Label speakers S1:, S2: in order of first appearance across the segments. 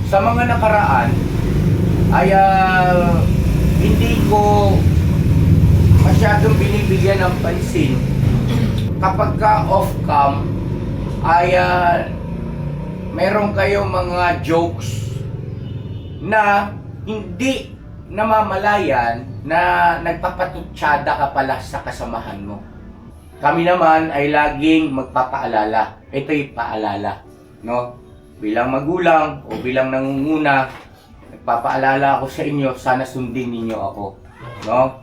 S1: sa mga nakaraan ay hindi ko masyadong binibigyan ng pansin kapag ka off-cam ay meron kayong mga jokes na hindi namamalayan na nagpapatutsada ka pala sa kasamahan mo. Kami naman ay laging magpapaalala. Ito'y paalala, no? Bilang magulang o bilang nangunguna, nagpapaalala ako sa inyo, sana sundin ninyo ako, no?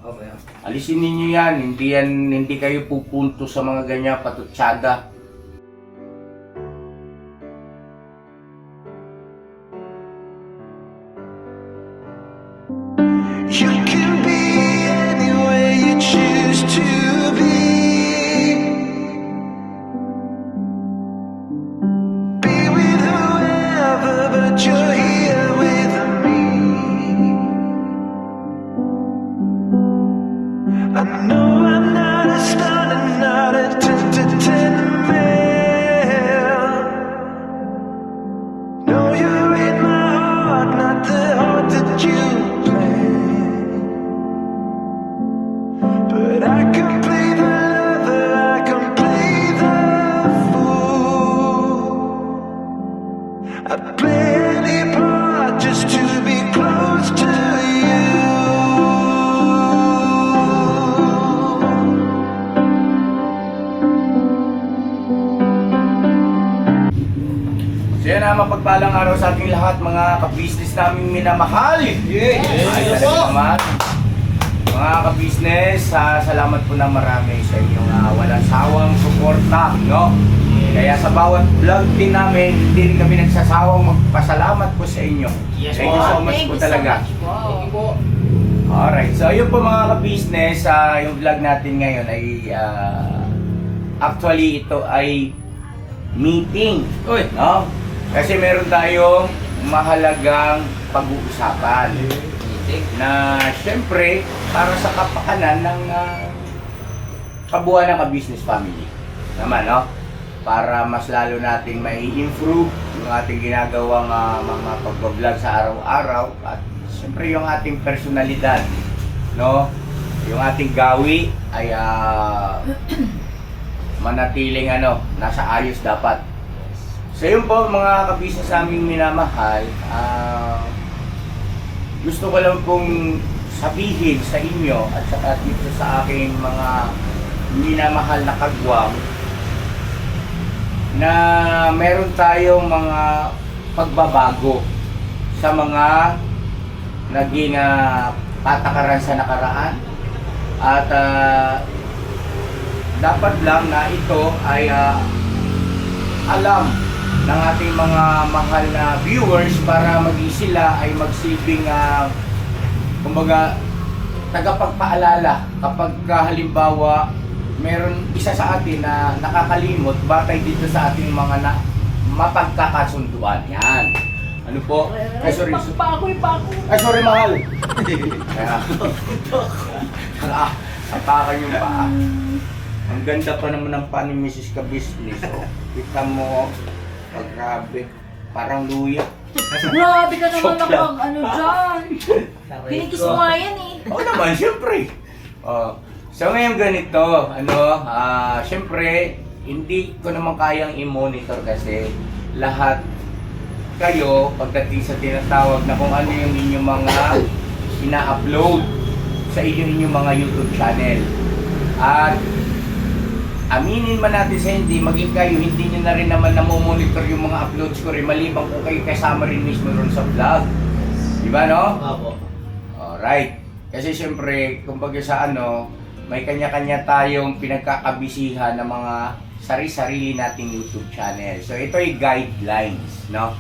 S1: Alisin ninyo yan, hindi kayo pupunto sa mga ganyan patutsada.
S2: You can be anywhere you choose to be. Be with whoever, but you're here with me. I know I'm not a star and not a 10 man. No, you're in my heart, not the heart that you but I can play the lover, I can play the fool. I'd play any part just to be close to you.
S1: So yan na, mapagpalang araw sa ating lahat, mga ka-business naming minamahal. Ay, talaga naman. Mga ka-business, salamat po ng marami sa inyong walang sawang suporta, no? Kaya sa bawat vlog din namin, hindi rin kami nagsasawang magpasalamat po sa inyo. Thank you so much po talaga.
S3: Thank you po.
S1: Alright, so ayun po mga ka-business, yung vlog natin ngayon ay actually ito ay meeting, no? Kasi meron tayong mahalagang pag-uusapan na syempre para sa kapakanan ng kabuuan ng ka-business family naman, no? Para mas lalo nating may improve yung ating ginagawang mga pag-vlog sa araw-araw at syempre yung ating personalidad, no? Yung ating gawi ay manatiling nasa ayos dapat. So yun po mga ka-business aming minamahal, gusto ko lang pong sabihin sa inyo at saka dito sa aking mga minamahal na kagwang na meron tayong mga pagbabago sa mga naging patakaran sa nakaraan at dapat lang na ito ay alam ng ating mga mahal na viewers para maging sila ay magsilbing kumbaga tagapagpaalala kapag halimbawa meron isa sa atin na nakakalimot batay dito sa ating mga mapagkakasunduan. Yan. Ano po? Ay, sorry. Ay, sorry, mahal. Apakan yung paa. Ang ganda pa naman ng paa ni Mrs. Ka-Business. Oh. Kita mo, grabe. Parang luya.
S3: Grabe ka naman nakang dyan. Pinikis mo nga yan eh.
S1: Oo naman, syempre. So ngayon ganito, syempre, hindi ko naman kayang i-monitor kasi lahat kayo pagdating sa tinatawag na kung ano yung inyong mga ina-upload sa inyong mga YouTube channel. At aminin man natin sa hindi, maging kayo, hindi nyo na rin naman namomonitor yung mga uploads ko rin, maliban kung kayo kasama rin mismo ron sa vlog. Diba, no?
S4: Opo.
S1: Alright. Kasi syempre, kumbaga sa may kanya-kanya tayong pinagkakabisihan ng mga sari-sarili nating YouTube channel. So, ito ay guidelines, no?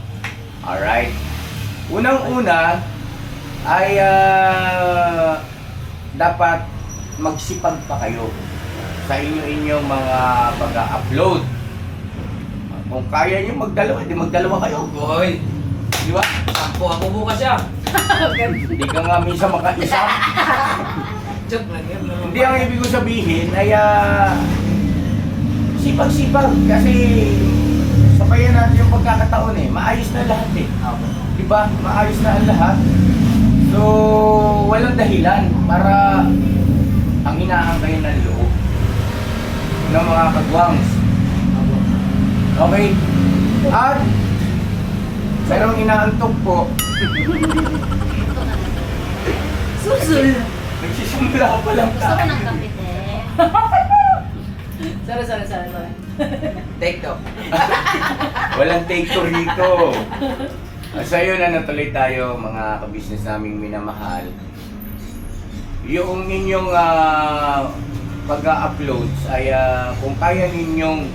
S1: Alright. Unang-una ay dapat magsipag pa kayo sa inyong mga pag-upload. Kung kaya nyo magdalawa, di magdalawa kayo.
S4: Boy,
S1: Di ba?
S4: sampo ako bukas siya.
S1: Hindi ka nga minsan makaisa.
S4: Joke lang yan.
S1: Hindi, ang ibig ko sabihin ay sipag-sipag kasi sabayan natin yung pagkakataon maayos na lahat
S4: Opo.
S1: di ba? Maayos na ang lahat. So, walang dahilan para panghinaan kayo ng loob ng mga kagwangs. Okay? At merong inaantok po.
S3: Susul.
S1: Nagsisimula pa lang
S3: Gusto ko
S1: tayo.
S3: ng kape, te. Sorry.
S4: Take two.
S1: Walang take two rito. So yun na natuloy tayo mga kabisnes naming minamahal. Yung inyong pag-upload ay kung kaya ninyong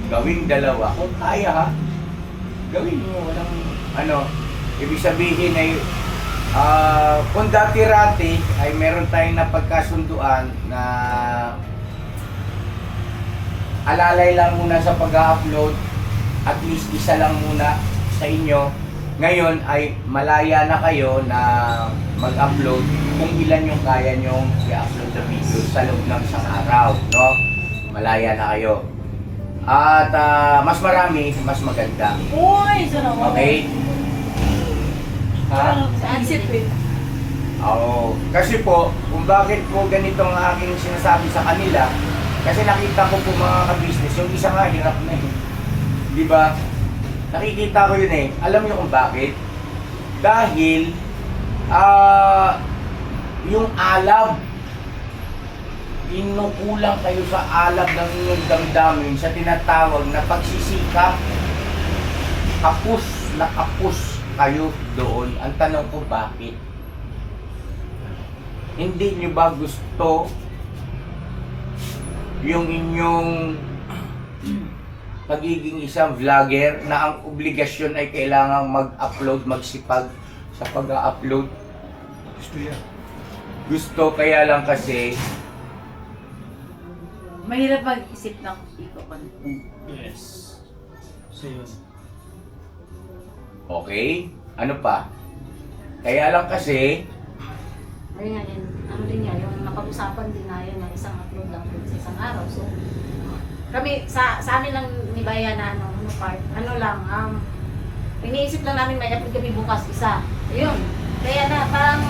S1: gawing dalawa, kung kaya ha, gawin nyo. Walang ano, ibig sabihin ay kung dati-rati ay meron tayong napagkasunduan na alalay lang muna sa pag-upload, at least isa lang muna sa inyo. Ngayon ay malaya na kayo na mag-upload kung ilan yung kaya nyong i-upload na video sa loob ng isang araw, no? Malaya na kayo. At mas marami, mas maganda.
S3: Uy, sarap ako.
S1: Okay? Ha?
S3: Isip eh.
S1: Oo. Kasi po, kung bakit po ganito ang aking sinasabi sa kanila, kasi nakita ko po mga ka-business, yung isa nga hirap na eh. Di ba? Nakikita ko yun eh. Alam niyo kung bakit? Dahil, yung alab, inukulang kayo sa alab ng inyong damdamin sa tinatawag na pagsisikap. Kapus na kapus kayo doon. Ang tanong ko, bakit? Hindi niyo ba gusto yung inyong pagiging isang vlogger na ang obligasyon ay kailangang mag-upload, magsipag sa pag-upload? Gusto yan. Gusto, kaya lang kasi
S3: Mahirap mag-isip ng iko-content.
S5: Yes. So yun.
S1: okay, ano pa? Kaya lang kasi
S6: Ayun nga din, ano din yan, yung napag-usapan din na yun, na isang upload lang din sa isang araw. So, kami, sa amin lang ni Bayan na ano part, ano lang, iniisip lang namin may upload kami bukas isa. Ayun. Kaya na, parang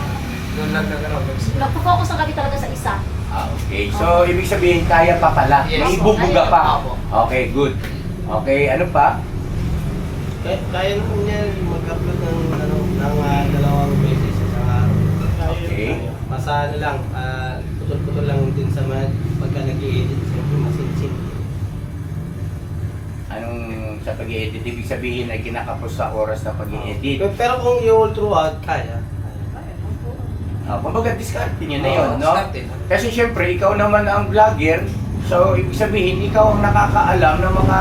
S4: Doon lang nagkaroon.
S6: nagpo-focus lang kami talaga sa isa.
S1: okay. So, ibig sabihin, kaya pa pala.
S4: Yes.
S1: May ibubuga pa.
S4: Opo.
S1: Okay, good. Okay, ano pa?
S5: Kaya naman niya mag-upload ng dalawang beses sa isang araw.
S1: Okay.
S5: Basta ano lang, putol-putol lang din sa pagka nag-i-edit, siyempre masinsin.
S1: Anong sa pag-i-edit? Ibig sabihin ay kinakapos sa oras na pag-i-edit.
S5: Pero kung i-all throughout, kaya.
S1: Kumbaga, discard nyo na yun, no?
S4: Discarded.
S1: Kasi syempre, ikaw naman ang vlogger. So, ibig sabihin, ikaw ang nakakaalam ng mga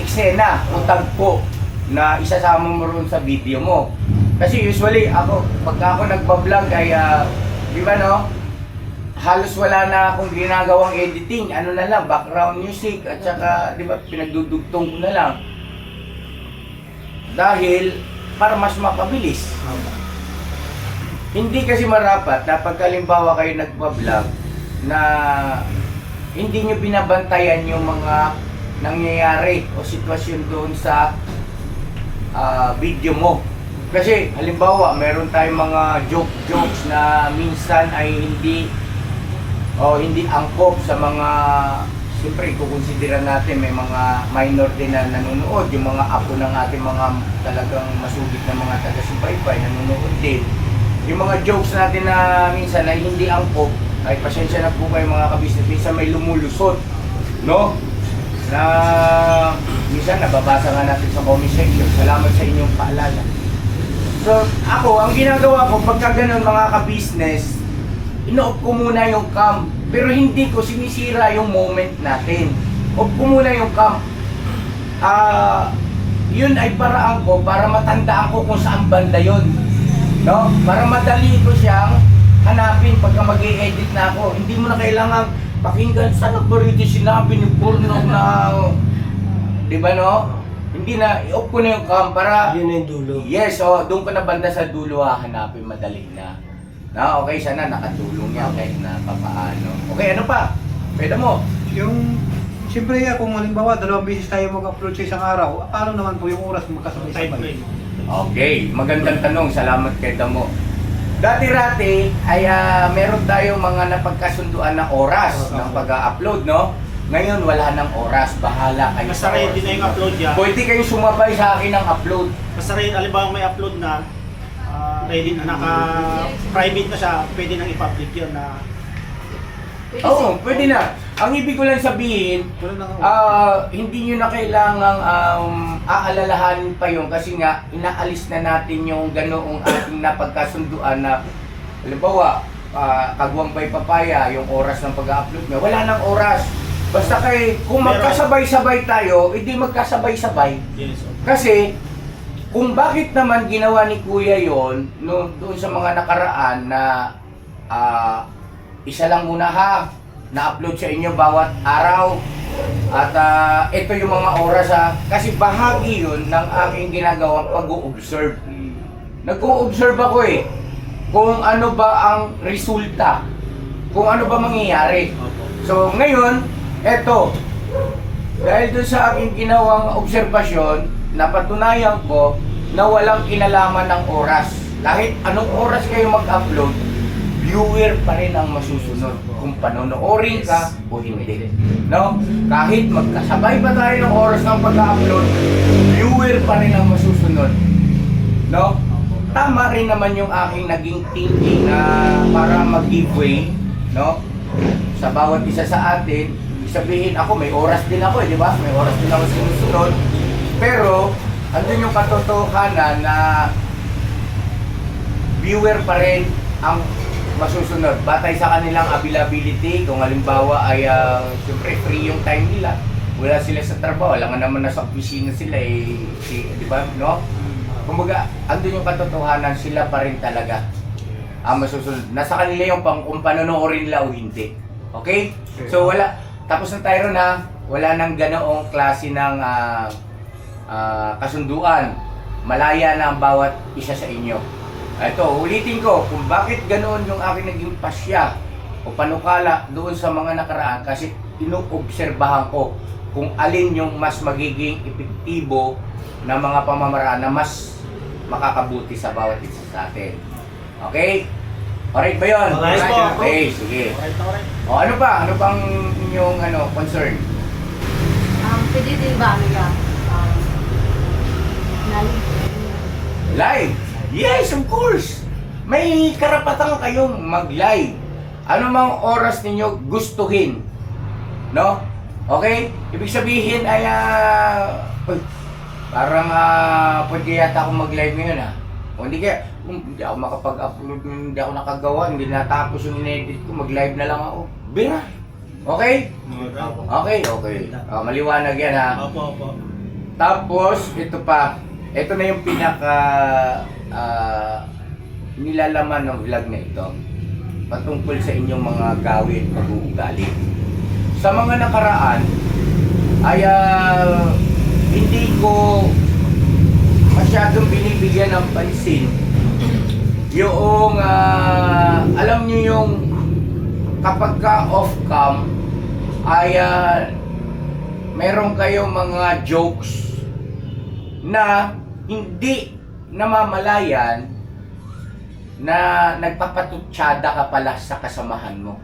S1: eksena o tagpo na isasama mo ron sa video mo. Kasi usually, pagka ako nagpa-vlog ay, di ba no? Halos wala na akong ginagawang editing. Ano na lang, background music at saka, di ba, pinagdudugtong ko na lang. Dahil, para mas mapabilis. Hindi kasi marapat na pagkalimbawa kayo nagpa-vlog na hindi nyo binabantayan yung mga nangyayari o sitwasyon doon sa video mo. Kasi halimbawa meron tayong mga jokes na minsan ay hindi angkop sa mga, siyempre kukonsidera natin may mga minor din na nanonood, yung mga apo ng ating mga talagang masugid na mga taga-subaybay nanonood din. Yung mga jokes natin na minsan ay hindi angkop, ay pasensya na po kayo mga kabisnes, minsan may lumulusot, no? Na minsan nababasa nga natin sa comment section. Salamat sa inyong paalala. So ako, ang ginagawa ko pagka ganun mga kabisnes, ino-off ko muna yung cam, pero hindi ko sinisira yung moment natin. Off ko muna yung cam. Yun ay paraan ko para matandaan ko kung saan banda yun. No? Para madali ko siyang hanapin pagka mag-i-edit na ako. Hindi mo na kailangan pakinggan saan ba rito sinabi ni Purno na, di ba no? Hindi na, i-off ko na yung cam para,
S5: Yun na yung dulo.
S1: yes, doon ko na banda sa dulo hanapin, madali na. Na, okay, sana nakatulong niya kahit na papaano. Okay, ano pa? Pwede mo.
S7: Yung, siyempre kung halimbawa 2 beses tayo mag-upload sa isang araw, paano naman po yung oras magkasabay-sabay?
S1: Okay, magandang tanong. Salamat kay Damo. Dati-rati ay meron tayong mga napagkasunduan na oras ng pag-upload, no? Ngayon wala nang oras, bahala kayo.
S7: Basta ready na yung upload niya.
S1: Pwede kayong sumabay sa akin ng upload.
S7: Basta rin, alimbawa may upload na, ready na, naka-private na siya, pwede nang i-public yun na.
S1: Oo, pwede na. Ang ibig ko lang sabihin, hindi nyo na kailangang aalalahanin pa yun kasi nga inaalis na natin yung ganoong ating napagkasunduan na halimbawa, Kagwang by Papaya, yung oras ng pag-upload niya, wala nang oras. Basta kung magkasabay-sabay tayo, hindi magkasabay-sabay.
S7: Yes, okay.
S1: Kasi, kung bakit naman ginawa ni Kuya yon doon sa mga nakaraan na isa lang muna ha, na-upload sa inyo bawat araw. At ito yung mga oras ha, kasi bahagi yun ng aking ginagawang pag-o-observe. Nag-o-observe ako kung ano ba ang resulta, kung ano ba mangyayari. So ngayon, eto, dahil doon sa aking ginawang obserbasyon, napatunayan ko na walang kinalaman ng oras. Kahit anong oras kayo mag-upload, viewer pa rin ang masusunod kung panonoorin ka o hindi. No? Kahit magkasabay pa tayo ng oras ng pag-upload, viewer pa rin ang masusunod. No? Tama rin naman yung aking naging thinking na para mag-giveaway, no? Sa bawat isa sa atin, sabihin ako, may oras din ako, di ba? May oras din ako sinusunod. Pero, andun yung katotohanan na viewer pa rin ang masusunod. Batay sa kanilang availability, kung halimbawa ay siyempre free yung time nila. Wala sila sa trabaho, wala nga naman nasa opisina sila di ba? No? Kumbaga, andun yung katotohanan, sila pa rin talaga ang masusunod. Nasa kanila yung kung panonoorin nila o hindi. Okay? So wala, tapos na tayo na, wala nang ganoong klase ng kasunduan. Malaya na ang bawat isa sa inyo. Ito, ulitin ko kung bakit ganoon yung aking naging pasya o panukala doon sa mga nakaraan kasi inoobserbahan ko kung alin yung mas magiging epektibo na mga pamamaraan na mas makakabuti sa bawat isa sa atin. Okay? Alright ba yun?
S7: Alright po.
S1: Okay, sige.
S7: Alright.
S1: O ano pa? Ano pang inyong concern?
S3: Pwede din ba nila?
S1: Live? Yes, of course! May karapatan kayong mag-live. Ano mang oras ninyo gustuhin. No? Okay? Ibig sabihin ay parang pwede yata akong mag-live ngayon o hindi kaya, hindi ako makapag-upload, hindi ako nakagawa, hindi natapos yung in-edit ko, mag-live na lang ako. Bira! Okay? Okay. Maliwanag yan ha.
S7: Opo.
S1: Tapos, ito pa. Ito na yung pinaka nilalaman ng vlog na ito. Patungkol sa inyong mga gawin at pag-uugali. Sa mga nakaraan, ay hindi ko masyadong binibigyan ng pansin yung alam nyo yung kapag ka off-cam ay meron kayong mga jokes na hindi namamalayan na nagpapatutsyada ka pala sa kasamahan mo.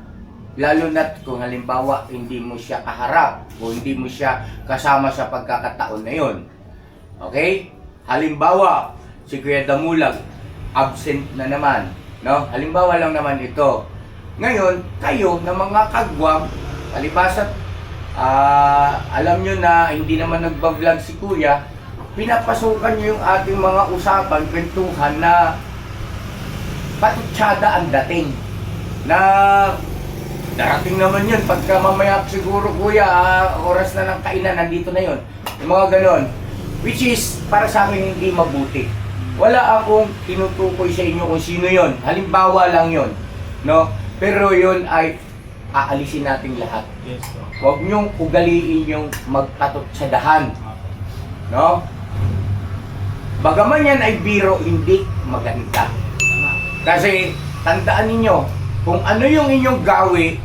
S1: Lalo na't kung halimbawa hindi mo siya kaharap o hindi mo siya kasama sa pagkakataon na yon. Okay? Halimbawa, si Kuya Damulag, absent na naman. No? Halimbawa lang naman ito. Ngayon, kayo na mga kagwang, palibasat, alam nyo na hindi naman nagbablog si Kuya, pinapasukan nyo yung ating mga usapan, kwentuhan na patutsyada ang dating. Na darating naman yun, pagka mamaya siguro Kuya, oras na ng kainan, nandito na yun. Yung mga ganon. Which is, para sa akin hindi mabuti. Wala akong tinutukoy sa inyo kung sino yon. Halimbawa lang yon, no? Pero yon ay aalisin natin lahat.
S7: Yes, po.
S1: Huwag niyong ugaliin yung magpatutsadahan. No? Bagaman yan ay biro, hindi maganda. Kasi, tandaan ninyo, kung ano yung inyong gawi,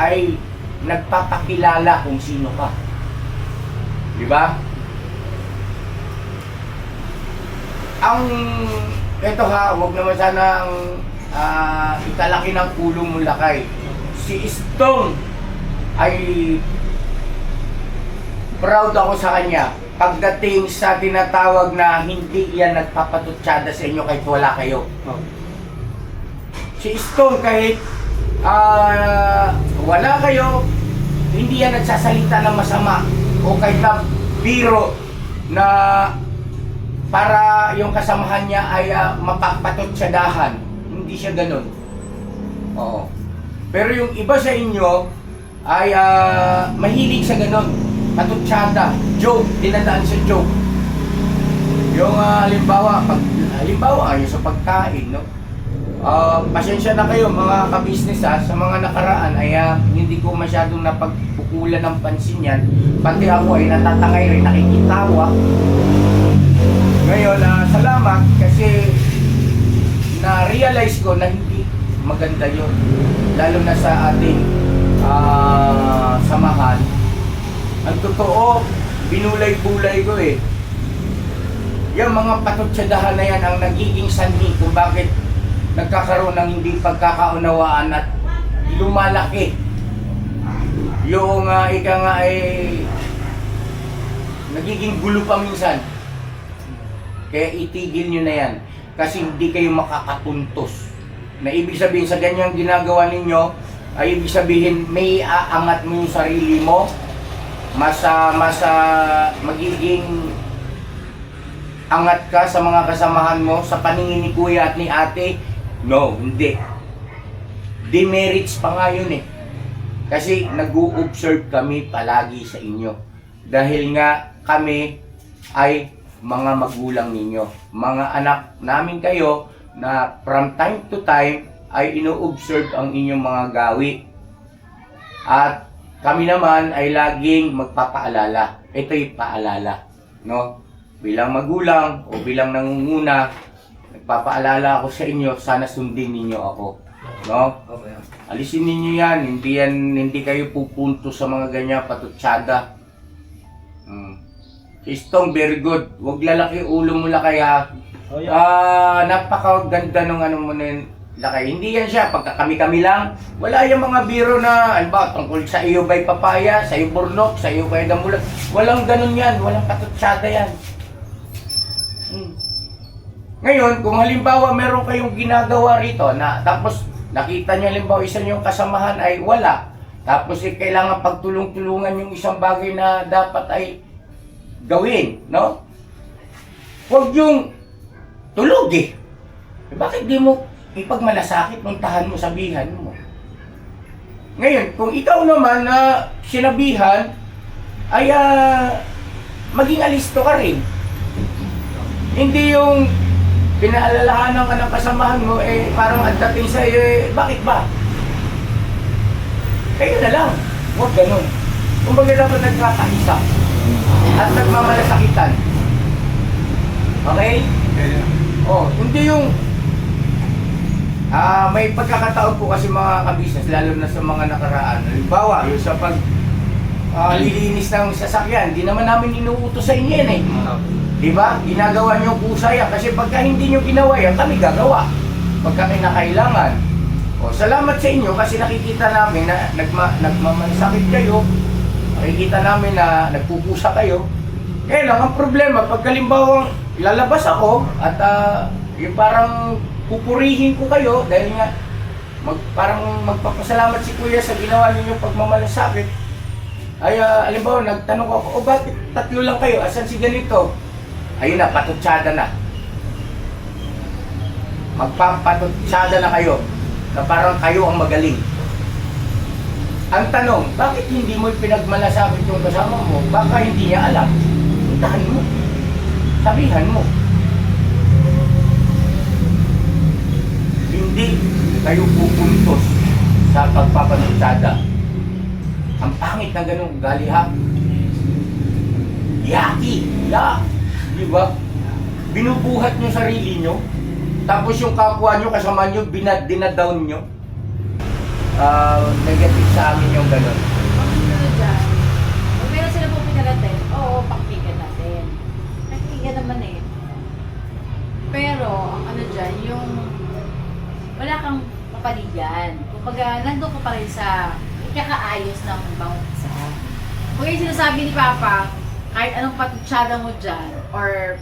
S1: ay nagpapakilala kung sino ka. Di ba? Ito ha, huwag naman sana ang ikalaki ng ulo mo lakay. Si Stong ay proud ako sa kanya pagdating sa tinatawag na hindi yan nagpapatutsada sa inyo kahit wala kayo. Si Stone kahit wala kayo, hindi yan nagsasalita ng masama o kahit na biro na para yung kasamahan niya ay mapapatutsadahan. Hindi siya ganun. Oo. Pero yung iba sa inyo ay mahilig sa ganun. Patutsada, joke, dinadaan sa joke. Yung halimbawa yung sa pagkain, no? Pasensya na kayo mga ka-business sa mga nakaraan ay hindi ko masyadong napagpukulan ng pansin yan. Pati ako ay natatangay rin, nakikitawa. Ngayon, salamat kasi na-realize ko na hindi maganda yun. Lalo na sa ating samahan. Ang totoo, binulay-bulay ko eh. Yung mga patutsadahan na yan ang nagiging sanhi kung bakit nagkakaroon ng hindi pagkakaunawaan at lumalaki. Yung ika nga ay nagiging gulo pa minsan. Kaya itigil nyo na yan kasi hindi kayo makakapuntos. Na ibig sabihin sa ganyang ginagawa ninyo ay ibig sabihin may aangat mo yung sarili mo, mas magiging angat ka sa mga kasamahan mo sa paningin ni kuya at ni ate. No, hindi. Demerits pa nga yun eh. Kasi nag-o-observe kami palagi sa inyo. Dahil nga kami ay mga magulang ninyo. Mga anak namin kayo na from time to time ay ino-observe ang inyong mga gawi. At kami naman ay laging magpapaalala. Ito'y paalala. No? Bilang magulang o bilang nangunguna, nagpapaalala ako sa inyo, sana sundin ninyo ako. No? Alisin ninyo yan, hindi kayo pupunto sa mga ganyan patutsada. Istong very good. Huwag lalaki ulo mo lakay ha. Napakaganda ng ano mo na yun, lakay. Hindi yan siya, pagka kami-kami lang, wala yung mga biro na, tungkol sa iyo ba'y papaya, sa iyo burnok, sa iyo ba'y damulat. Walang ganun yan, walang patutsada yan. Ngayon, kung halimbawa meron kayong ginagawa rito na tapos nakita niyo halimbawa isa niyong kasamahan ay wala, tapos kailangan pagtulong-tulungan yung isang bagay na dapat ay gawin, no? Huwag yung tulog eh. Bakit di mo ipagmalasakit, puntahan mo, sabihan mo? Ngayon, kung ikaw naman na sinabihan ay maging alisto ka rin. Hindi yung pinaalalahanan ka ng kasamahan mo, parang ang dating sa iyo, bakit ba? Kayo na lang. Huwag ganun. Kung baga dapat nagkakaisa at nagmamalasakitan. Okay? Hindi yung may pagkakataon po kasi mga kabisnes, lalo na sa mga nakaraan. Halimbawa, yung sa lilinis ng sasakyan, di naman namin inuutos sa inyo yan eh. Diba? Ginagawa nyo kusa yan. Kasi pagka hindi nyo ginawa yan, kami gagawa. Pagka kinakailangan. Salamat sa inyo kasi nakikita namin na nagmamansakit kayo. Nakikita namin na nagpupusa kayo. Kaya lang, ang problema, pag kalimbawang lalabas ako at yung parang pupurihin ko kayo dahil nga parang magpapasalamat si kuya sa ginawa ninyo pagmamalasakit. Ay, halimbawa, nagtanong ako, bakit tatlo lang kayo? Asan si ganito? Ayun na, patutsada na. Magpapatutsada na kayo na parang kayo ang magaling. Ang tanong, bakit hindi mo pinagmalasakit yung kasama mo? Baka hindi niya alam. Puntahan mo. Sabihan mo. Hindi kayo pupuntos sa pagpapatutsada. Ang pangit na ganun, galihak. Yaki. Yak. Diba? Binubuhat nyo sarili nyo, tapos yung kapwa nyo, kasama nyo, dinadown nyo. Negative sa amin yung gano'n.
S6: Kung meron sila po pinarating, oo, pakpigan natin. Pakpigan naman eh.
S3: Pero, ang ano dyan, yung wala kang papaligan. Kumbaga, nandun ka pa rin sa ikakaayos ng bawat isa. Kung yung sinasabi ni Papa, kahit anong patutsada mo dyan, or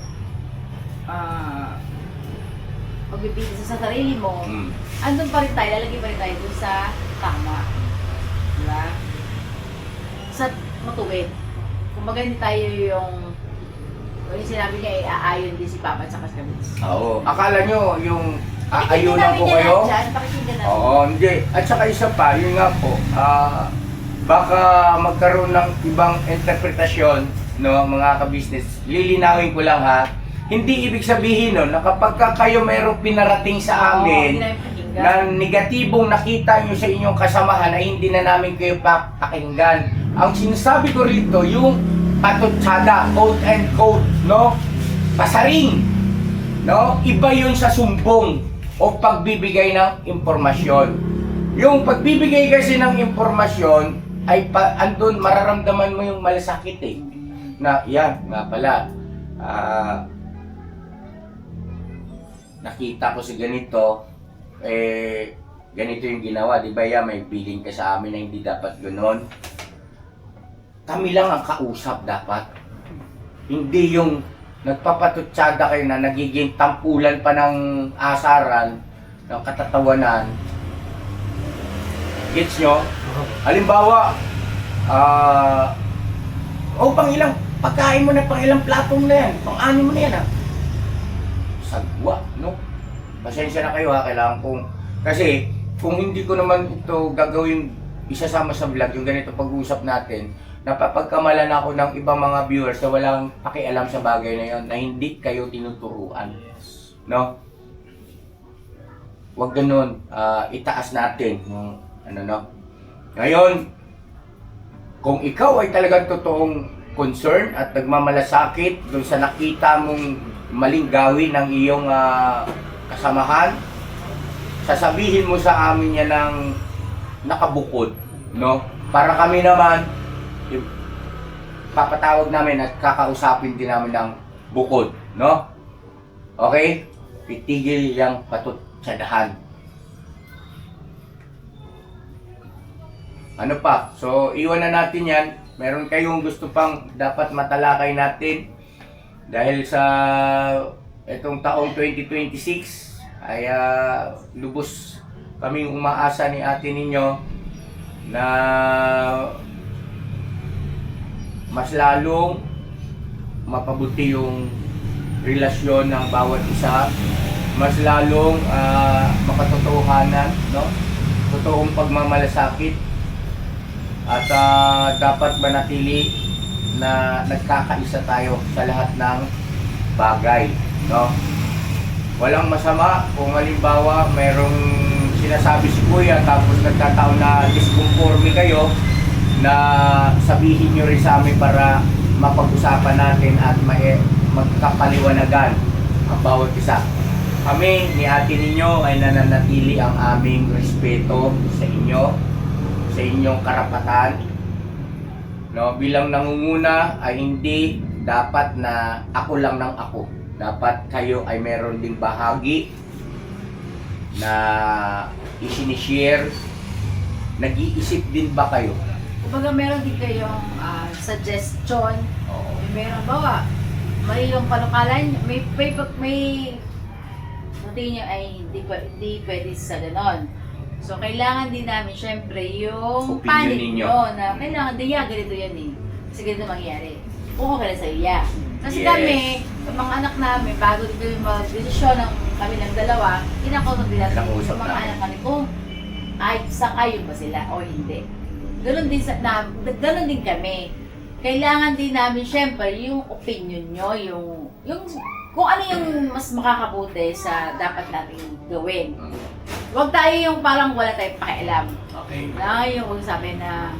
S3: pagpipili sa sarili mo, andun pa rin tayo, lalagay pa rin tayo dun sa tama. Diba? Sa matuwid. Kumbaga hindi tayo yung sinabi niya, aayon din si Papa at saka si Kamis.
S1: Oo. Akala nyo yung aayunan ko kayo?
S3: Pakikinggan natin.
S1: Oo, hindi. At saka isa pa, yun nga po, baka magkaroon ng ibang interpretasyon, no, mga ka-business. Lilinawin ko lang ha. Hindi ibig sabihin nun na kapag kayo mayroong pinarating sa amin na negatibong nakita nyo sa inyong kasamahan ay hindi na namin kayo papakinggan. Ang sinasabi ko rito, yung patutsada, quote and quote, no? Pasaring, no? Iba yun sa sumbong o pagbibigay ng impormasyon. Yung pagbibigay kasi ng impormasyon ay andun mararamdaman mo yung malasakit eh. Na yan, nga pala, nakita ko si ganito, ganito yung ginawa, di ba yan, may billing ka sa amin na hindi dapat gano'n. Kami lang ang kausap dapat. Hindi yung nagpapatutsada kayo na nagiging tampulan pa ng asaran, ng katatawanan. Gets nyo? Halimbawa, pang ilang pagkain mo na, pang ilang platong na yan, pang anim mo na yan sagwa, no? Pasensya na kayo ha, kailangan kong, kasi kung hindi ko naman ito gagawin isasama sa vlog, yung ganito pag-uusap natin, napapagkamalan ako ng ibang mga viewers na walang pakialam sa bagay na yon, na hindi kayo tinuturuan, no? Huwag ganun, itaas natin yung ano, no? Ngayon, kung ikaw ay talagang totoong concern at nagmamalasakit doon sa nakita mong maling gawin ng iyong kasamahan, sasabihin mo sa amin yan ng nakabukod, no? Para kami naman, papatawag namin at kakausapin din namin ng bukod, no? Okay? Itigil yung patutsadahan. Ano pa? So, iwan na natin yan. Meron kayong gusto pang dapat matalakay natin dahil sa itong taong 2026 ay lubos kaming umaasa ni ate ninyo na mas lalong mapabuti yung relasyon ng bawat isa, mas lalong makatotohanan, no? Totoong pagmamalasakit at dapat manatili na nagkakaisa tayo sa lahat ng bagay, no? Walang masama kung halimbawa mayroong sinasabi si Kuya tapos nagkataon na disconforme kayo, na sabihin nyo rin sa amin para mapag-usapan natin at magkapaliwanagan ang bawat isa. Kami ni ate ninyo ay nananatili ang aming respeto sa inyo, sa inyong karapatan, no? Bilang nangunguna ay hindi dapat na ako lang ng ako. Dapat kayo ay meron ding bahagi na isinishare. Nag-iisip din ba kayo?
S3: Kumbaga meron din kayong suggestion.
S1: Oo.
S3: Meron ba? May yung panukalan, may tingin nyo ay hindi pwede sa ganon. So, kailangan din namin, syempre, yung
S1: Opinion
S3: panig
S1: ninyo.
S3: nyo na kailangan din ganito yan eh. Kasi ganito mangyari. Kung okay na sa'yo, yeah. Kasi
S1: Yes.
S3: kami, sa mga anak namin, bago din kami mag-desisyon ng kami ng dalawa, kinakausap din natin
S1: Kinakausap
S3: sa mga
S1: namin.
S3: anak namin kung ay sang-ayon ba sila o hindi. Ganun din kami. Kailangan din namin, syempre, yung opinion nyo, yung kung ano yung mas makakabuti sa dapat nating gawin. Huwag tayo yung parang wala tayong pakialam.
S1: Okay.
S3: Na yung huwag sabi na,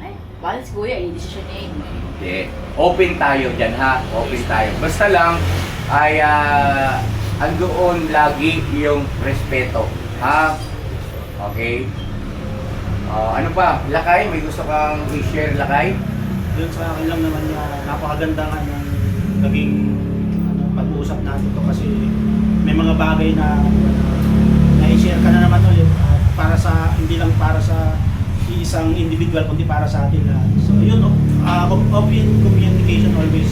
S3: ay, bakit si Kuya, i-decision niya yun.
S1: Hindi. Open tayo dyan ha. Open tayo. Basta lang ay andoon lagi yung respeto. Ha? Okay? Ano pa? Lakay? May gusto kang i-share, Lakay?
S7: Yun sa akin lang naman na napakaganda nga ng naging pag-uusap natin to kasi bagay na na-share ka na naman ulit para sa hindi lang para sa isang individual kundi para sa atin lahat. So yun, open communication always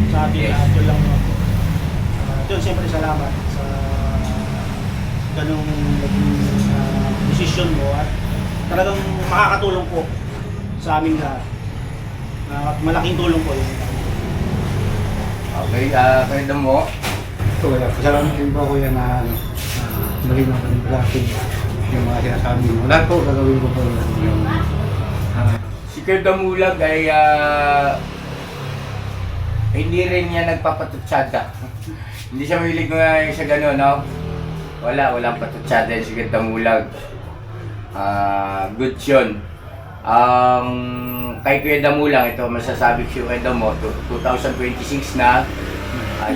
S7: sa atin lahat. Yun lang. Yun, siyempre salamat sa ganung decision mo at talagang makakatulong po sa aming lahat. At malaking tulong po yun.
S1: Okay, kayo mo.
S8: So, wala. Salamat din po kuya na malinaw ka rin sa akin yung mga sinasabi mo. Lahat po gagawin ko po yung
S1: Si Kuya Damulag ay hindi rin niya nagpapatutsada. Hindi siya mahilig sa gano'n, no? Walang patutsada si Kuya Damulag. Good yun. Kay Kuya Damulang, ito masasabi ko kay Damo, 2026 na.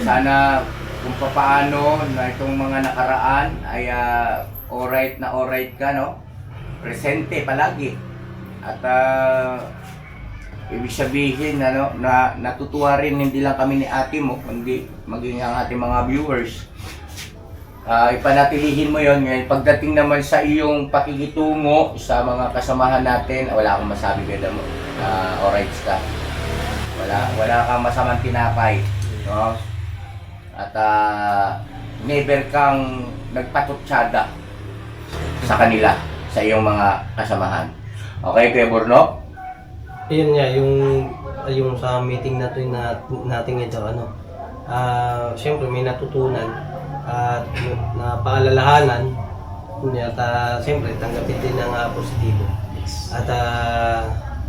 S1: Sana kung paano na itong mga nakaraan ay alright ka, no? Presente palagi. At ibig sabihin na natutuwa rin hindi lang kami ni ate mo, kundi maging ang ating mga viewers. Ipanatilihin mo yon ngayon. Pagdating naman sa iyong pakikitungo sa mga kasamahan natin, wala akong masabi kay Damo. Alright ka. Wala kang masamang tinapay, no? At never kang nagpatutsada sa kanila, sa iyong mga kasamahan. Okay, Kuya Borno?
S5: Ayun nga, yung sa meeting na ito natin ito, siyempre may natutunan at napaalalahanan at siyempre tanggapin din ng positibo at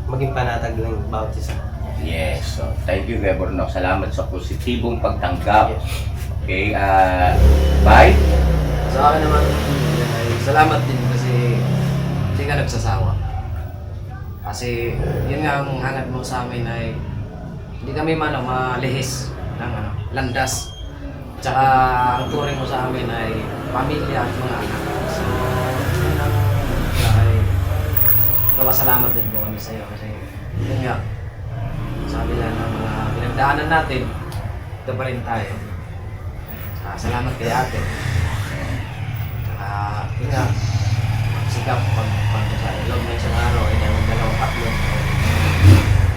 S5: maging panatag lang bawat isa.
S1: Yes, so thank you, Kuya Borno. Salamat sa positibong pagtanggap. Okay, bye?
S4: Sa akin naman, ay salamat din kasi hindi ka nagsasawa. Kasi yun nga ang hangat mo sa amin ay hindi kami malihis ng landas. Tsaka ang turing mo sa amin ay pamilya at mga anak. So, yun ang ay salamat din po kami sa iyo kasi yun nga, sabi lang ng mga pinagdaanan natin, ito pa rin tayo. Salamat kay ate. Yun nga, sikap pag sa loob ng isang araw ay dalawang upload.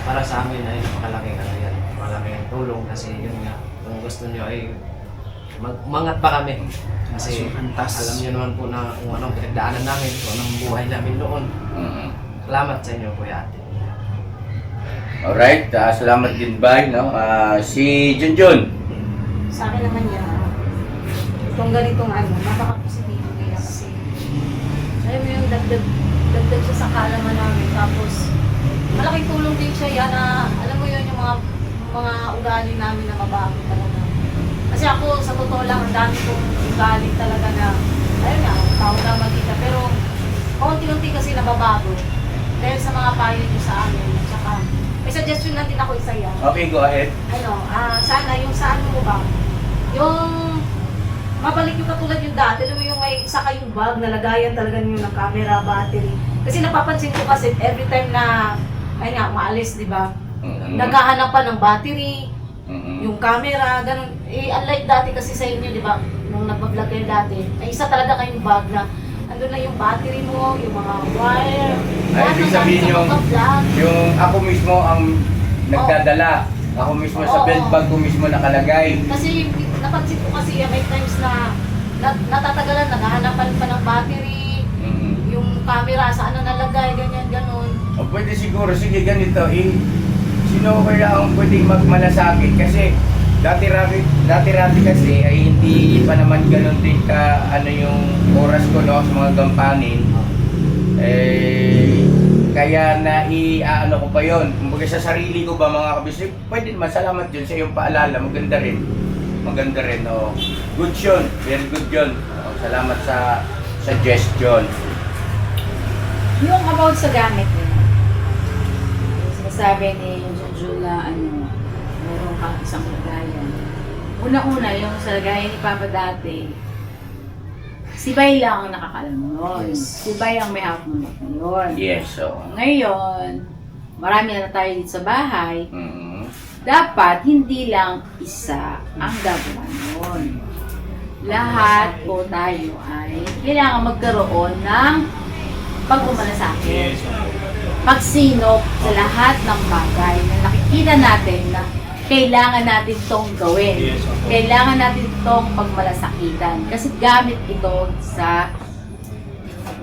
S4: Para sa amin ay malaking malaking tulong kasi yun nga, kung gusto nyo ay umangat pa kami. Kasi alam nyo naman po na kung anong pinagdaanan namin, kung anong buhay namin noon. Salamat sa inyo, Kuya Ate.
S1: Alright, salamat din bye, no? Si Junjun.
S6: Sa akin naman yan, itong ganitong napaka-positibo kaya kasi alam mo yung dagdag siya sa kaalaman namin tapos malaking tulong din siya yan na alam mo yun yung mga ugali namin na mabago talaga. Kasi ako sa totoo lang ang dami kong ugali talaga na ayun nga, tao na magkita pero konti-unti kasi nababago dahil sa mga payo niyo sa amin at saka may suggestion lang din ako isa yan.
S1: Okay, go ahead.
S6: Sana yung sa ano mo ba, yung mabalik yung katulad yung dati, alam mo yung may isa kayong bag na lagayan talaga niyo ng camera, battery. Kasi napapansin ko kasi every time na, ayun nga, maalis, di ba? Naghahanap pa ng battery, yung camera, ganun. Unlike dati kasi sa inyo, di ba? Nung nagpa-vlog kayo dati, may isa talaga kayong bag na andun na yung battery mo, yung mga wire.
S1: Ay, ibig sabihin yung ako mismo ang nagdadala. Ako mismo sa belt bag ko mismo nakalagay.
S6: Kasi napansin ko kasi may times na natatagalan, naghahanapan pa ng battery, yung camera saan na nalagay, ganyan, ganon.
S1: O pwede siguro, sige ganito, sino kaya ang pwedeng magmalasakit? Kasi dati-rati kasi ay hindi pa naman ganon din ka yung oras ko no, sa mga gampanin. Kaya ano ko pa yun. Kumbaga sa sarili ko ba mga kabisip, pwede naman salamat yun sa iyong paalala, maganda rin. Oh. Good yun, very good yun. Salamat sa suggestion.
S3: Yung about sa gamit nila, sinasabi ni Jujula, meron kang isang lagayan. Una-una, yung sa lagayan ni Papa dati, si Bay lang ang nakakalam nun.
S1: Yes.
S3: Si Bay ang may hawak ng ngayon.
S1: Yes, so.
S3: Ngayon, marami na tayo dito sa bahay. Dapat hindi lang isa ang gagawa nun. lahat po tayo ay kailangan magkaroon ng pagmamalasakit.
S7: Yes, opo.
S3: Pagsinop sa lahat ng bagay na nakikita natin na kailangan natin tong gawin.
S7: Yes, opo.
S3: Kailangan natin tong pagmalasakitan. Kasi gamit ito sa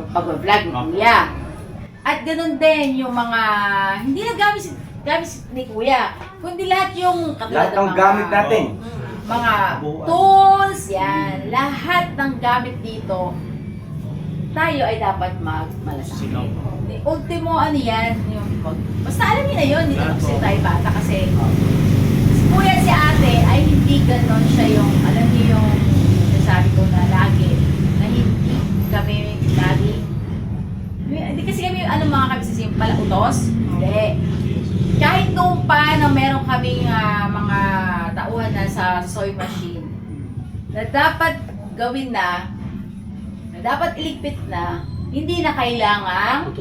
S3: pag-vlog ni Kuya. At ganun din yung mga, hindi na gamit ni Kuya, kundi lahat yung
S1: Lahat ng gamit natin.
S3: mga tools, yan. Lahat ng gamit dito, tayo ay dapat magmalasakit.
S7: Sino?
S3: Ultimo, ano yan, yung basta alam niyo na yun, hindi naman kasi tayo bata kasi si Kuya si ate ay hindi ganon siya yung, alam niyo yung sabi ko na lagi, na hindi kami lagi, hindi kasi kami, ano mga kami sa pala utos, hindi. Kahit noong pa na meron kaming mga tauhan na sa soy machine, na dapat gawin na dapat iligpit na, hindi na kailangang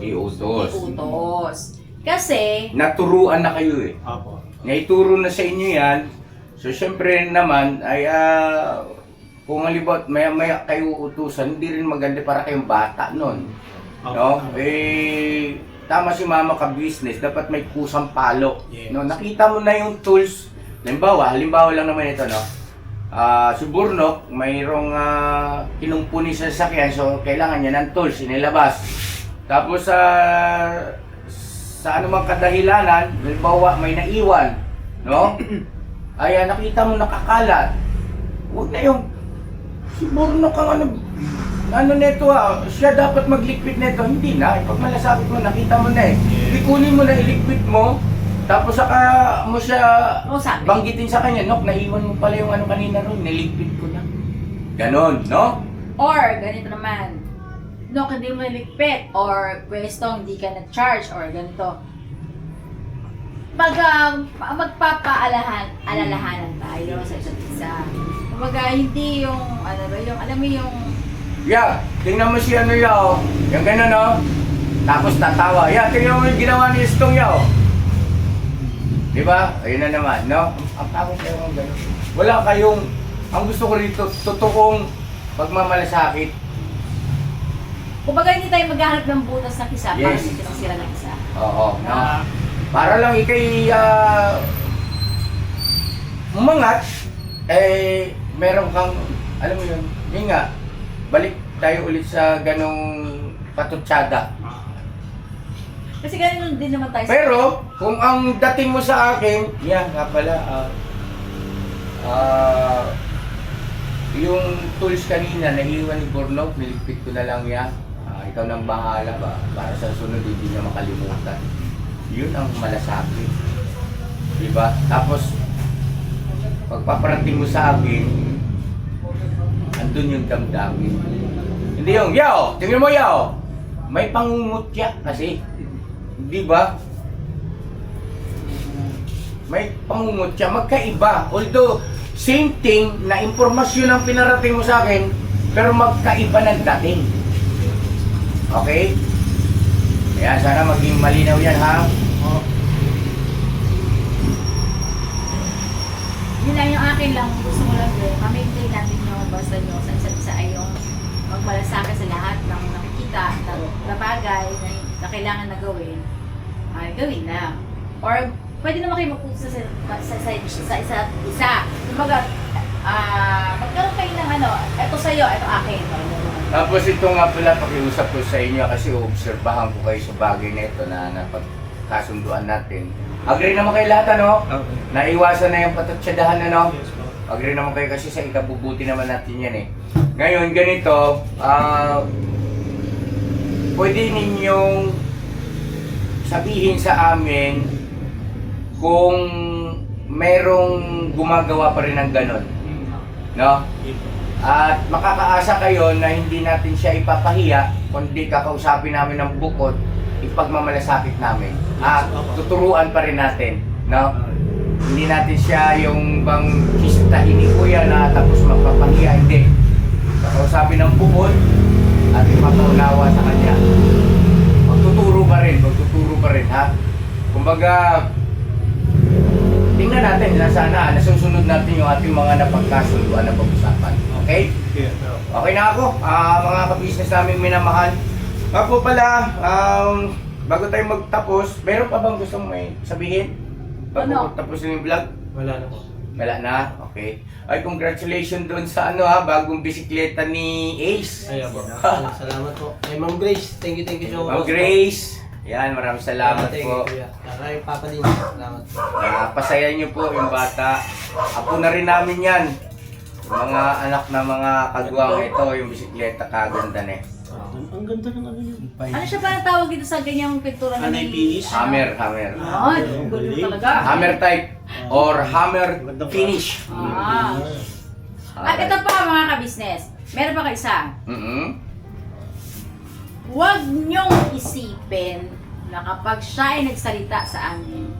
S1: Iutos.
S3: iutos. Kasi,
S1: Naturuan na kayo eh.
S7: Opo.
S1: Naituro na sa inyo yan. So, syempre naman, ay kung halimbawa maya-maya kayo utusan, hindi rin maganda para kayong bata nun. No? Eh, tama si mama ka business, dapat may kusang palo.
S7: Yes.
S1: No? Nakita mo na yung tools. Halimbawa lang naman ito, no? Si Burnok, mayroong kinumpuni sa sasakyan, so kailangan niya ng tools, inilabas. Tapos sa anumang kadahilanan, halimbawa may naiwan, no? Ay nakita mo nakakalat. Huwag na yung si Burnok ang ano neto siya dapat maglikpit neto, hindi na. Pag malasakit mo, nakita mo na eh. Ikunin mo na ilikpit mo, tapos saka mo siya
S3: sabi.
S1: banggitin sa kanya, Nok, naiwan mo pala yung ano kanina ron, niligpit ko na. Ganon, no?
S3: or ganito naman, no, hindi mo niligpit, or pwesto, hindi ka na-charge, or ganito. Pag magpapaalalahanan tayo sa isa't isa. Kumbaga, hindi yung, ano ba, yung, alam mo yung,
S1: Yeah, tingnan mo si ano yaw. Yung gano'n, no? Tapos tatawa. Yeah, tingnan mo yung ginawa ni Stong yaw. Di ba? Ayun na naman, no? Ang tawag kayo ng gano'n. Wala kayong, ang gusto ko rito, totoong pagmamalasakit.
S3: kumbaga hindi tayo maghahanap ng butas ng isa para
S1: Yes.
S3: hindi sira ng isa.
S1: Oo, no? Para lang ikay umangat, eh, meron kang, alam mo yun, yun nga, balik tayo ulit sa ganong patutsada.
S3: Kasi ganun din naman tayo.
S1: Pero, kung ang dating mo sa akin, yan nga pala, yung tools kanina, nahiwan ni Burnok, niligpit ko na lang yan. Ikaw nang bahala ba, para sa sunod hindi niya makalimutan. Yun ang malasakit. Diba? Tapos, pagpaparating mo sa akin, andun yung damdamin. Hindi yung, yaw! Tingnan mo, yaw! May pangungutya kasi. Di ba? May pangungutya, magkaiba. Although, same thing na impormasyon ang pinarating mo sa akin, pero magkaiba ng dating. Okay? Kaya sana maging malinaw yan, ha?
S3: Yun lang yung akin lang, gusto ko lang din, ma-maintain natin yung basta nyo sa isa't isa ay yung magmalasakit sa lahat ng nakikita na bagay na kailangan na gawin, ay gawin na. Or pwede naman kayo mag-usap sa isa't isa. Kumbaga, magkaroon kayo ng ano, eto sa'yo, eto akin.
S1: Tapos ito nga pala, pakiusap ko sa inyo kasi obserbahan ko kayo sa bagay na ito na napagkasunduan natin. Agree naman kayo lahat, ano?
S8: Okay.
S1: Naiwasan na yung patutsadahan, ano?
S7: Yes, po.
S1: Agree naman kayo kasi sa ikabubuti naman natin yan eh. Ngayon, ganito, pwede ninyong sabihin sa amin kung merong gumagawa pa rin ng ganon. No? At makakaasa kayo na hindi natin siya ipapahiya, kundi kakausapin namin ng bukod, ipagmamalasakit namin. At tuturuan pa rin natin, no? Hindi natin siya yung bang kistahin ni Kuya na tapos magpapahiya, hindi. Kakausapin ng bukod at ipapaunawa sa kanya. Magtuturo pa rin, ha? Kumbaga, tingnan natin na sana nasusunod natin yung ating mga napagkasunduan na pag-usapan. Okay?
S8: Yeah.
S1: Okay na ako, mga ka-business namin minamahal. Nga po pala, bago tayo magtapos, meron pa bang gustong may sabihin? Bago
S3: Ano?
S1: tapusin yung vlog?
S5: Wala na po.
S1: Wala na? Okay. Ay, congratulations doon sa bagong bisikleta ni Ace.
S5: Ayun po. Salamat po. Ay, Ma'am Grace, thank you so much.
S1: Ma'am Grace. Yan, maraming salamat
S5: Thank
S1: po.
S5: you, Kuya. Aray, Papa din. Salamat po.
S1: Pasaya niyo po yung bata. Apo na rin namin yan. Mga anak na mga kagwang ito, yung bisikleta kaganda na eh.
S7: Ang ganda ng ano yun.
S3: Ano siya pa tawag dito sa ganyang pintura na
S7: Anay finish?
S1: Hammer.
S3: Ay, ang galing talaga.
S1: Hammer type or hammer finish.
S3: At ito pa mga ka-business, meron pa kayo isa. Huwag niyong isipin na kapag siya ay nagsalita sa amin,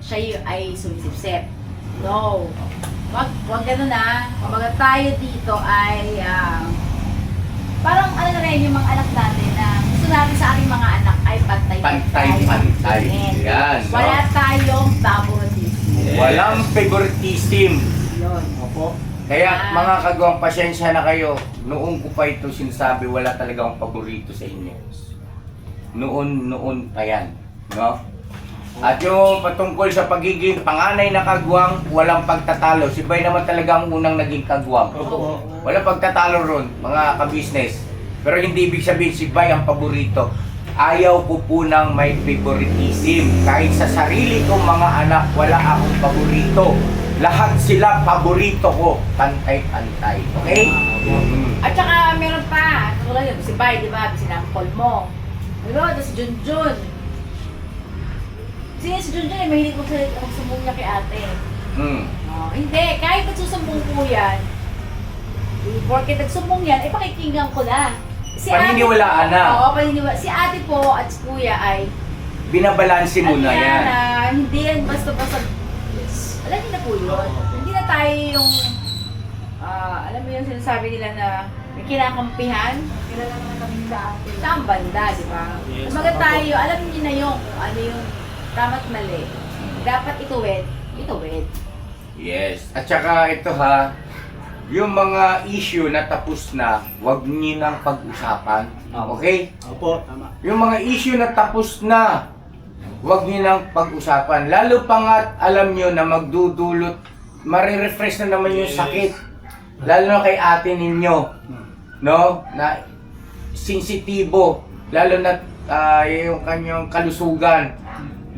S3: siya ay sumisipsip. No. Wag ganun na. Kumbaga tayo dito ay parang ano na rin yung mga anak natin na gusto natin sa ating mga anak ay
S1: Pantay. Yan. no?
S3: Wala tayong favoritism.
S1: Walang favoritism.
S3: Yun.
S7: Opo.
S1: Kaya mga kagawang pasensya na kayo. Noong ko pa ito sinasabi, wala talaga akong paborito sa inyo. Noon pa yan. No? At yung patungkol sa pagiging panganay na kagwang, walang pagtatalo. Si Bay naman talaga ang unang naging kagwang.
S7: Opo.
S1: Walang pagtatalo ron, mga ka-business. Pero hindi ibig sabihin si Bay ang paborito. Ayaw ko po ng may favoritism. Kahit sa sarili kong mga anak, wala akong paborito. Lahat sila paborito ko. Pantay-pantay. Okay?
S3: At saka meron pa, tulad yun, si Bay, di ba? Sinampol mo. Diba? Tapos si Junjun. Si Junjun ay mahilig magsumbong niya kay ate. Hindi, kahit nagsusumbong po yan, porke nagsumbong yan, pakikinggan ko na. Si
S1: Paniniwalaan
S3: ate,
S1: na.
S3: Oo, paniniwala. Si ate po at si kuya ay
S1: Binabalansin mo na yan.
S3: hindi yan basta-basta. Alam niyo na po yun. Hindi na tayo yung, alam mo yung sinasabi nila na may kinakampihan. Kilala naman kami sa ate. Sa ang banda, di ba?
S7: Yes,
S3: Kumaga
S7: tama po.
S3: tayo, alam niyo na yung kung ano yung tama't mali. Dapat ituwid.
S1: Yes. At saka ito ha, yung mga issue na tapos na, huwag niyo nang pag-usapan. Okay?
S7: Opo, tama.
S1: Yung mga issue na tapos na, huwag niyo nang pag-usapan. Lalo pa nga alam niyo na magdudulot, marirefresh na naman yung sakit. Lalo na kay ate ninyo. No? Na sensitibo. Lalo na yung kanyang kalusugan.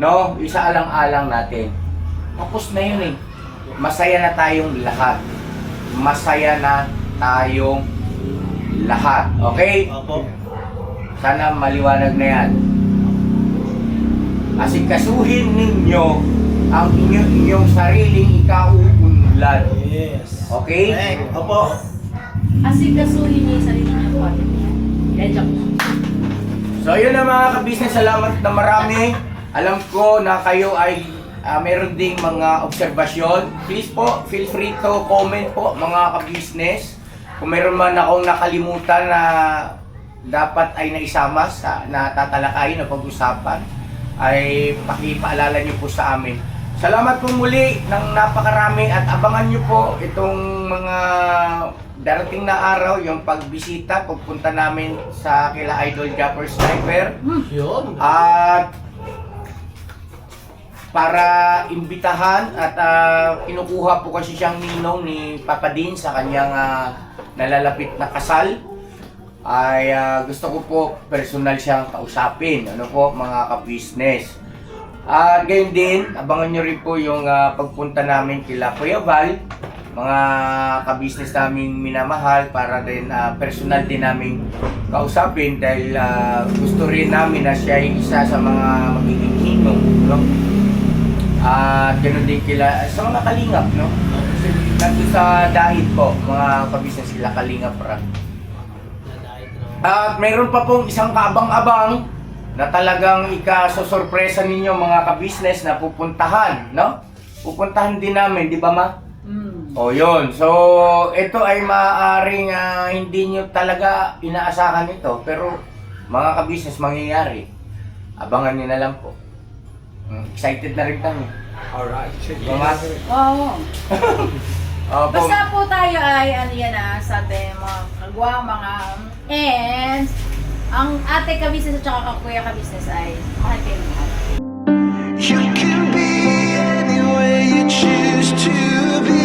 S1: No? Isaalang-alang natin. Tapos na yun eh. Masaya na tayong lahat. Masaya na tayong lahat. Okay?
S7: Opo.
S1: Sana maliwanag na yan. Asikasuhin ninyo ang inyong sariling ikauunlad.
S7: Yes.
S1: Okay?
S7: Opo.
S3: Asikasuhin niyo yung sarili niyo po. Joke.
S1: So yun na mga ka-business, salamat na marami. Alam ko na kayo ay meron ding mga obserbasyon. Please po, feel free to comment po mga ka-business. Kung meron man akong nakalimutan na dapat ay naisama sa natatalakayin na pag-usapan, ay pakipaalala niyo po sa amin. Salamat po muli ng napakarami at abangan niyo po itong mga darating na araw, yung pagbisita, pagpunta namin sa kila Idol Japper Sniper.
S5: Yun.
S1: At para imbitahan at kinukuha po kasi siyang ninong ni Papa Din sa kanyang nalalapit na kasal, ay gusto ko po personal siyang kausapin, ano po mga ka-business. At gayon din, abangan nyo rin po yung pagpunta namin kila Kuya Val, mga ka-business namin minamahal, para din personal din namin kausapin dahil gusto rin namin na siya ay isa sa mga magiging ninong, no? At ganoon din kila sa mga kalingap, no? Nandun sa dahit po, mga ka-business sila kalingap ra. At mayroon pa pong isang kaabang-abang na talagang ikasosorpresa ninyo mga ka-business na pupuntahan, no? Pupuntahan din namin, di ba ma? O yun, so ito ay maaaring hindi nyo talaga inaasahan ito, pero mga ka-business mangyayari. Abangan nyo na lang po. Excited na rin kami.
S4: Alright.
S1: Salamat.
S3: Oo.
S1: Opo.
S3: Basta po tayo ay ano yan sa ating mga kagwang, mga and ang ate ka-business at saka kakuya ka-business ay mahal kayo lahat.
S2: You can be any way you choose to be.